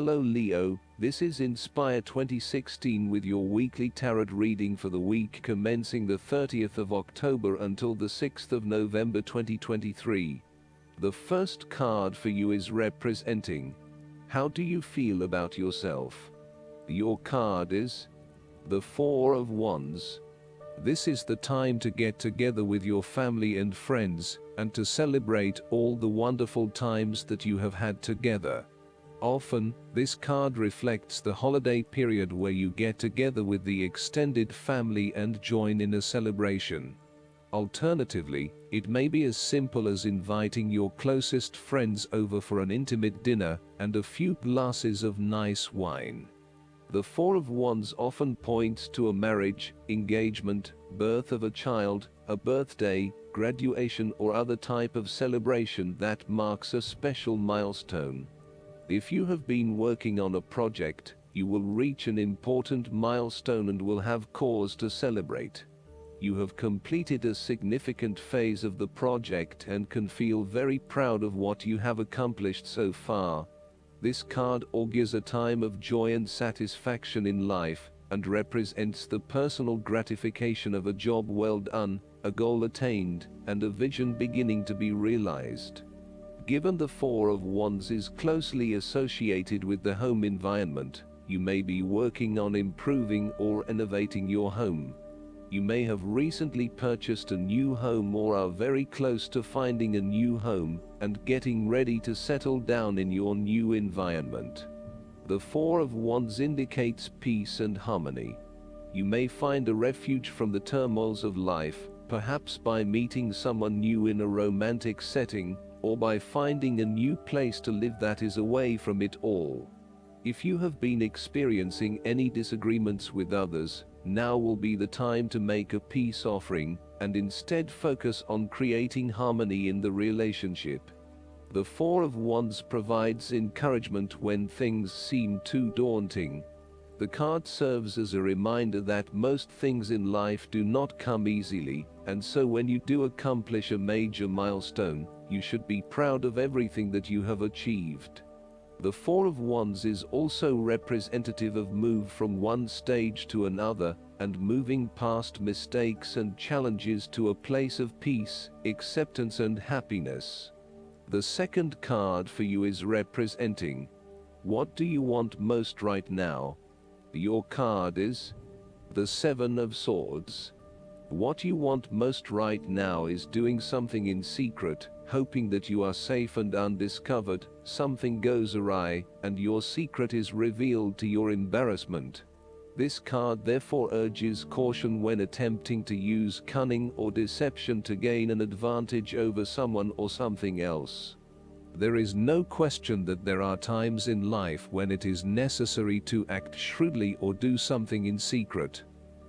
Hello Leo, this is Inspire 2016 with your weekly tarot reading for the week commencing the 30th of October until the 6th of November 2023. The first card for you is representing, how do you feel about yourself? Your card is the Four of Wands. This is the time to get together with your family and friends, and to celebrate all the wonderful times that you have had together. Often, this card reflects the holiday period where you get together with the extended family and join in a celebration. Alternatively, it may be as simple as inviting your closest friends over for an intimate dinner and a few glasses of nice wine. The Four of Wands often points to a marriage, engagement, birth of a child, a birthday, graduation or other type of celebration that marks a special milestone. If you have been working on a project, you will reach an important milestone and will have cause to celebrate. You have completed a significant phase of the project and can feel very proud of what you have accomplished so far. This card augurs a time of joy and satisfaction in life, and represents the personal gratification of a job well done, a goal attained, and a vision beginning to be realized. Given the Four of Wands is closely associated with the home environment, you may be working on improving or innovating your home. You may have recently purchased a new home or are very close to finding a new home and getting ready to settle down in your new environment. The Four of Wands indicates peace and harmony. You may find a refuge from the turmoils of life, perhaps by meeting someone new in a romantic setting, or by finding a new place to live that is away from it all. If you have been experiencing any disagreements with others, now will be the time to make a peace offering, and instead focus on creating harmony in the relationship. The Four of Wands provides encouragement when things seem too daunting. The card serves as a reminder that most things in life do not come easily, and so when you do accomplish a major milestone, you should be proud of everything that you have achieved. The Four of Wands is also representative of move from one stage to another, and moving past mistakes and challenges to a place of peace, acceptance and happiness. The second card for you is representing, what do you want most right now? Your card is the Seven of Swords. What you want most right now is doing something in secret, hoping that you are safe and undiscovered. Something goes awry, and your secret is revealed to your embarrassment. This card therefore urges caution when attempting to use cunning or deception to gain an advantage over someone or something else. There is no question that there are times in life when it is necessary to act shrewdly or do something in secret.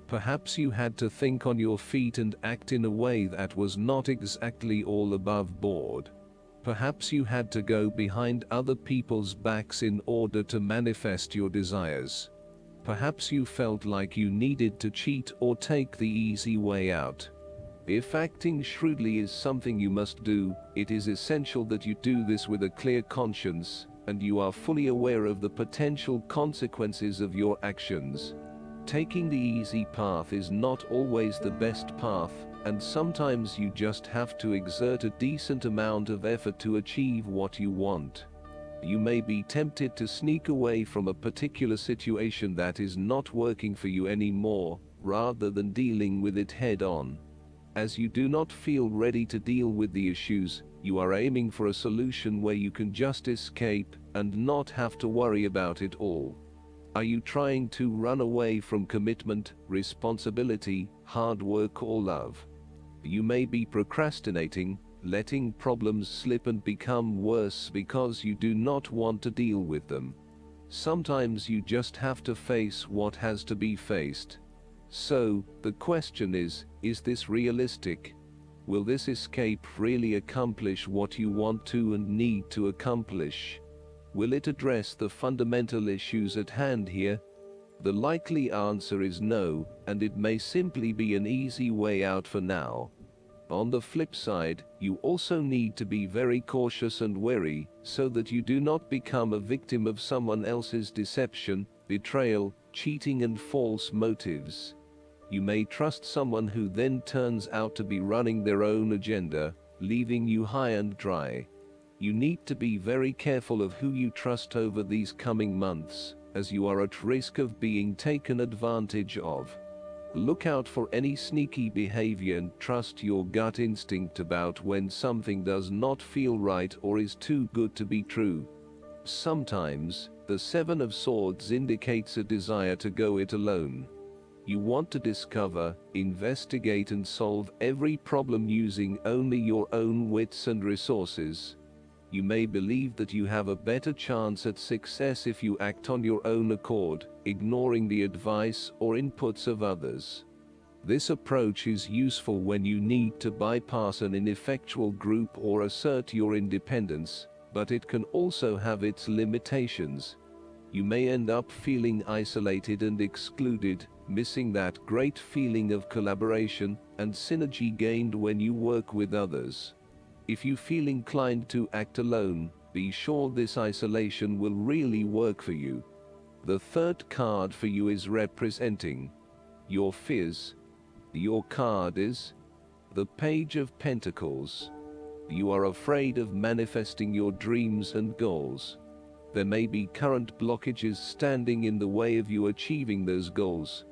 Perhaps you had to think on your feet and act in a way that was not exactly all above board. Perhaps you had to go behind other people's backs in order to manifest your desires. Perhaps you felt like you needed to cheat or take the easy way out. If acting shrewdly is something you must do, it is essential that you do this with a clear conscience, and you are fully aware of the potential consequences of your actions. Taking the easy path is not always the best path, and sometimes you just have to exert a decent amount of effort to achieve what you want. You may be tempted to sneak away from a particular situation that is not working for you anymore, rather than dealing with it head-on. As you do not feel ready to deal with the issues, you are aiming for a solution where you can just escape and not have to worry about it all. Are you trying to run away from commitment, responsibility, hard work or love? You may be procrastinating, letting problems slip and become worse because you do not want to deal with them. Sometimes you just have to face what has to be faced. So, the question is this realistic? Will this escape really accomplish what you want to and need to accomplish? Will it address the fundamental issues at hand here? The likely answer is no, and it may simply be an easy way out for now. On the flip side, you also need to be very cautious and wary, so that you do not become a victim of someone else's deception, betrayal, cheating and false motives. You may trust someone who then turns out to be running their own agenda, leaving you high and dry. You need to be very careful of who you trust over these coming months, as you are at risk of being taken advantage of. Look out for any sneaky behavior and trust your gut instinct about when something does not feel right or is too good to be true. Sometimes, the Seven of Swords indicates a desire to go it alone. You want to discover, investigate and solve every problem using only your own wits and resources. You may believe that you have a better chance at success if you act on your own accord, ignoring the advice or inputs of others. This approach is useful when you need to bypass an ineffectual group or assert your independence, but it can also have its limitations. You may end up feeling isolated and excluded, missing that great feeling of collaboration and synergy gained when you work with others. If you feel inclined to act alone, be sure this isolation will really work for you. The third card for you is representing your fears. Your card is the Page of Pentacles. You are afraid of manifesting your dreams and goals. There may be current blockages standing in the way of you achieving those goals.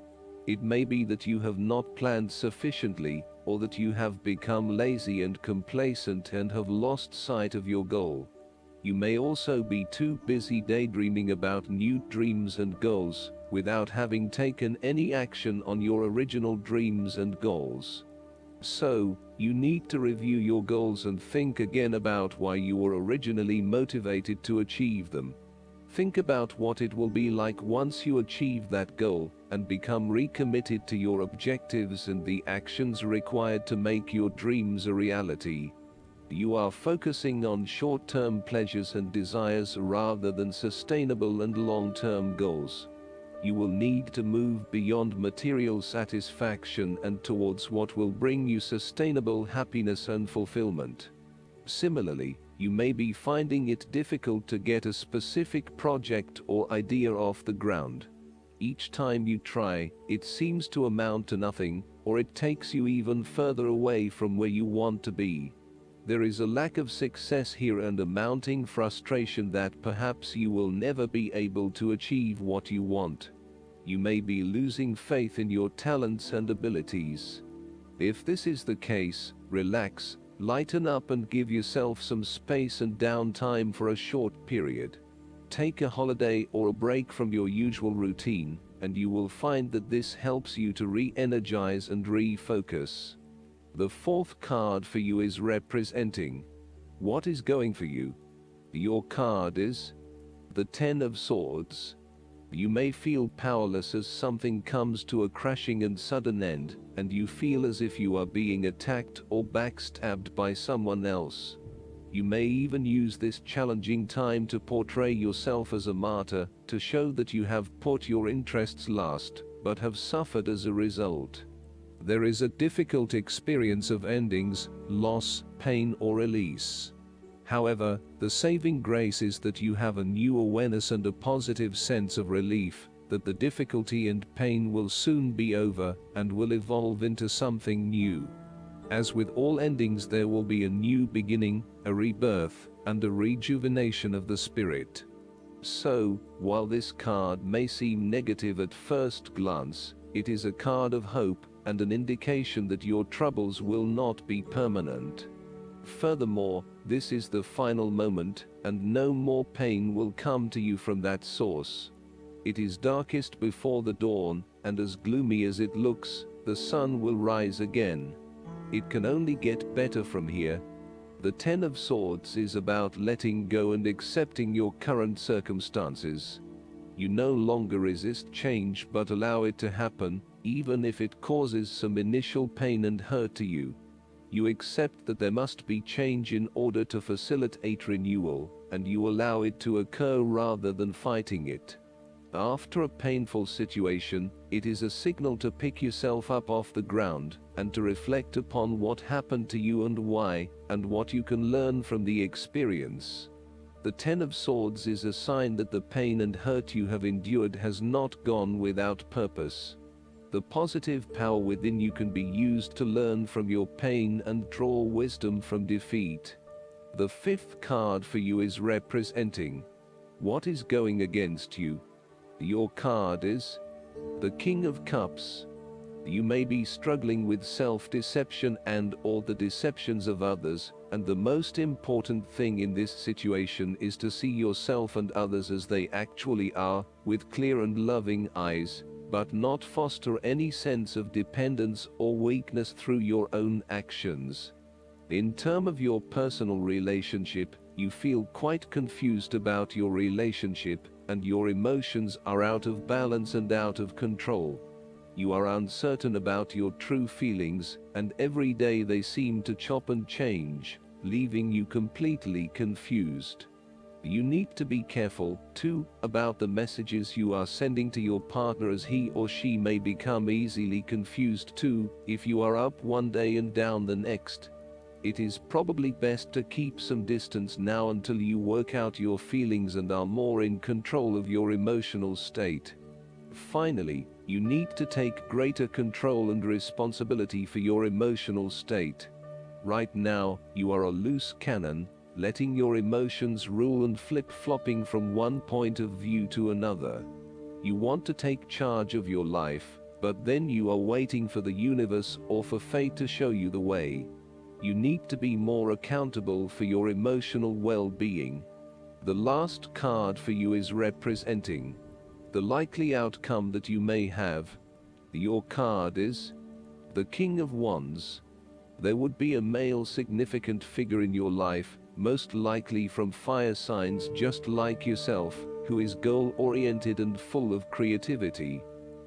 It may be that you have not planned sufficiently, or that you have become lazy and complacent and have lost sight of your goal. You may also be too busy daydreaming about new dreams and goals, without having taken any action on your original dreams and goals. So, you need to review your goals and think again about why you were originally motivated to achieve them. Think about what it will be like once you achieve that goal, and become recommitted to your objectives and the actions required to make your dreams a reality. You are focusing on short-term pleasures and desires rather than sustainable and long-term goals. You will need to move beyond material satisfaction and towards what will bring you sustainable happiness and fulfillment. Similarly, you may be finding it difficult to get a specific project or idea off the ground. Each time you try, it seems to amount to nothing, or it takes you even further away from where you want to be. There is a lack of success here and a mounting frustration that perhaps you will never be able to achieve what you want. You may be losing faith in your talents and abilities. If this is the case, relax, lighten up and give yourself some space and downtime for a short period. Take a holiday or a break from your usual routine, and you will find that this helps you to re-energize and refocus. The fourth card for you is representing what is going for you. Your card is the Ten of Swords. You may feel powerless as something comes to a crashing and sudden end, and you feel as if you are being attacked or backstabbed by someone else. You may even use this challenging time to portray yourself as a martyr, to show that you have put your interests last, but have suffered as a result. There is a difficult experience of endings, loss, pain or release. However, the saving grace is that you have a new awareness and a positive sense of relief, that the difficulty and pain will soon be over, and will evolve into something new. As with all endings, there will be a new beginning, a rebirth, and a rejuvenation of the spirit. So, while this card may seem negative at first glance, it is a card of hope, and an indication that your troubles will not be permanent. Furthermore, this is the final moment, and no more pain will come to you from that source. It is darkest before the dawn, and as gloomy as it looks, the sun will rise again. It can only get better from here. The Ten of Swords is about letting go and accepting your current circumstances. You no longer resist change but allow it to happen, even if it causes some initial pain and hurt to you. You accept that there must be change in order to facilitate renewal, and you allow it to occur rather than fighting it. After a painful situation, it is a signal to pick yourself up off the ground, and to reflect upon what happened to you and why, and what you can learn from the experience. The Ten of Swords is a sign that the pain and hurt you have endured has not gone without purpose. The positive power within you can be used to learn from your pain and draw wisdom from defeat. The fifth card for you is representing what is going against you. Your card is the King of Cups. You may be struggling with self-deception and/or the deceptions of others, and the most important thing in this situation is to see yourself and others as they actually are, with clear and loving eyes, but not foster any sense of dependence or weakness through your own actions. In terms of your personal relationship, you feel quite confused about your relationship, and your emotions are out of balance and out of control. You are uncertain about your true feelings, and every day they seem to chop and change, leaving you completely confused. You need to be careful, too, about the messages you are sending to your partner, as he or she may become easily confused too. If you are up one day and down the next, it is probably best to keep some distance now until you work out your feelings and are more in control of your emotional state. Finally, you need to take greater control and responsibility for your emotional state. Right now, you are a loose cannon, letting your emotions rule and flip-flopping from one point of view to another. You want to take charge of your life, but then you are waiting for the universe or for fate to show you the way. You need to be more accountable for your emotional well-being. The last card for you is representing the likely outcome that you may have. Your card is the King of Wands. There would be a male significant figure in your life, most likely from fire signs just like yourself, who is goal-oriented and full of creativity.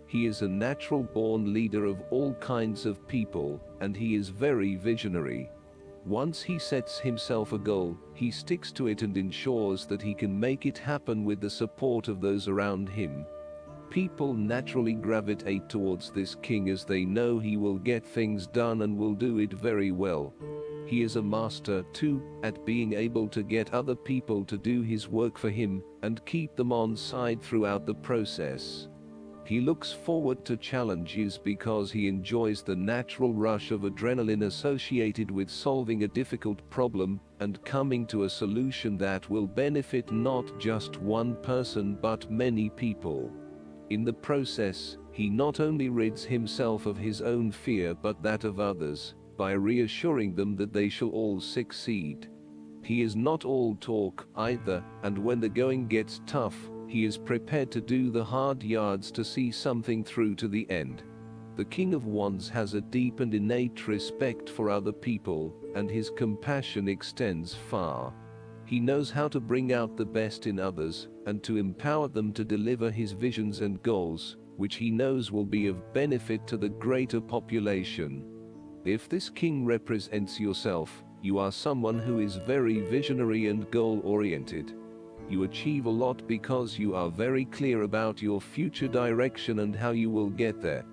He is a natural-born leader of all kinds of people, and he is very visionary. Once he sets himself a goal, he sticks to it and ensures that he can make it happen with the support of those around him. People naturally gravitate towards this king as they know he will get things done and will do it very well. He is a master, too, at being able to get other people to do his work for him and keep them on side throughout the process. He looks forward to challenges because he enjoys the natural rush of adrenaline associated with solving a difficult problem and coming to a solution that will benefit not just one person but many people. In the process, he not only rids himself of his own fear but that of others, by reassuring them that they shall all succeed. He is not all talk either, and when the going gets tough, he is prepared to do the hard yards to see something through to the end. The King of Wands has a deep and innate respect for other people, and his compassion extends far. He knows how to bring out the best in others, and to empower them to deliver his visions and goals, which he knows will be of benefit to the greater population. If this king represents yourself, you are someone who is very visionary and goal-oriented. You achieve a lot because you are very clear about your future direction and how you will get there.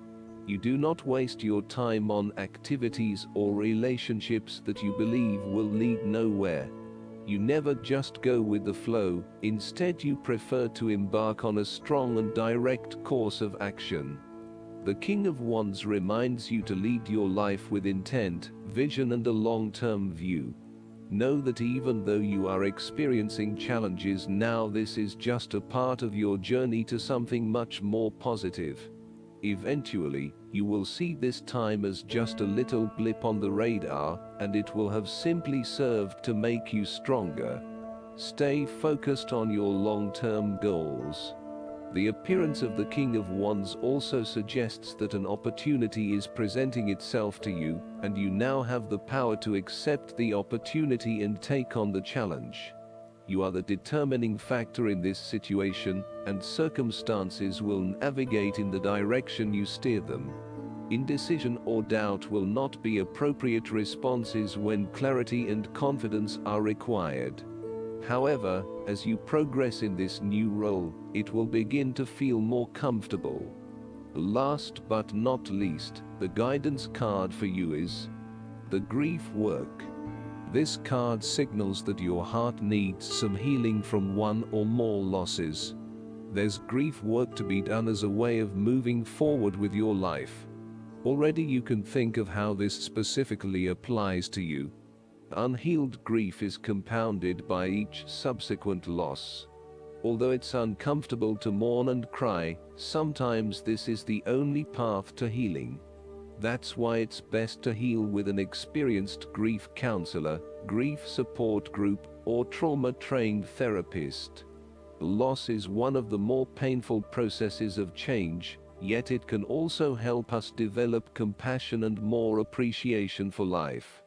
You do not waste your time on activities or relationships that you believe will lead nowhere. You never just go with the flow, instead you prefer to embark on a strong and direct course of action. The King of Wands reminds you to lead your life with intent, vision and a long-term view. Know that even though you are experiencing challenges now, this is just a part of your journey to something much more positive. Eventually, you will see this time as just a little blip on the radar, and it will have simply served to make you stronger. Stay focused on your long-term goals. The appearance of the King of Wands also suggests that an opportunity is presenting itself to you, and you now have the power to accept the opportunity and take on the challenge. You are the determining factor in this situation, and circumstances will navigate in the direction you steer them. Indecision or doubt will not be appropriate responses when clarity and confidence are required. However, as you progress in this new role, it will begin to feel more comfortable. Last but not least, the guidance card for you is the Grief Work. This card signals that your heart needs some healing from one or more losses. There's grief work to be done as a way of moving forward with your life. Already you can think of how this specifically applies to you. Unhealed grief is compounded by each subsequent loss. Although it's uncomfortable to mourn and cry, sometimes this is the only path to healing. That's why it's best to heal with an experienced grief counselor, grief support group, or trauma-trained therapist. Loss is one of the more painful processes of change, yet it can also help us develop compassion and more appreciation for life.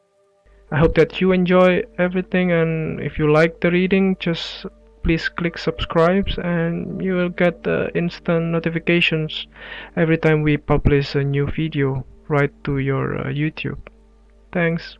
I hope that you enjoy everything, and if you like the reading, just please click subscribe and you will get the instant notifications every time we publish a new video right to your YouTube. Thanks.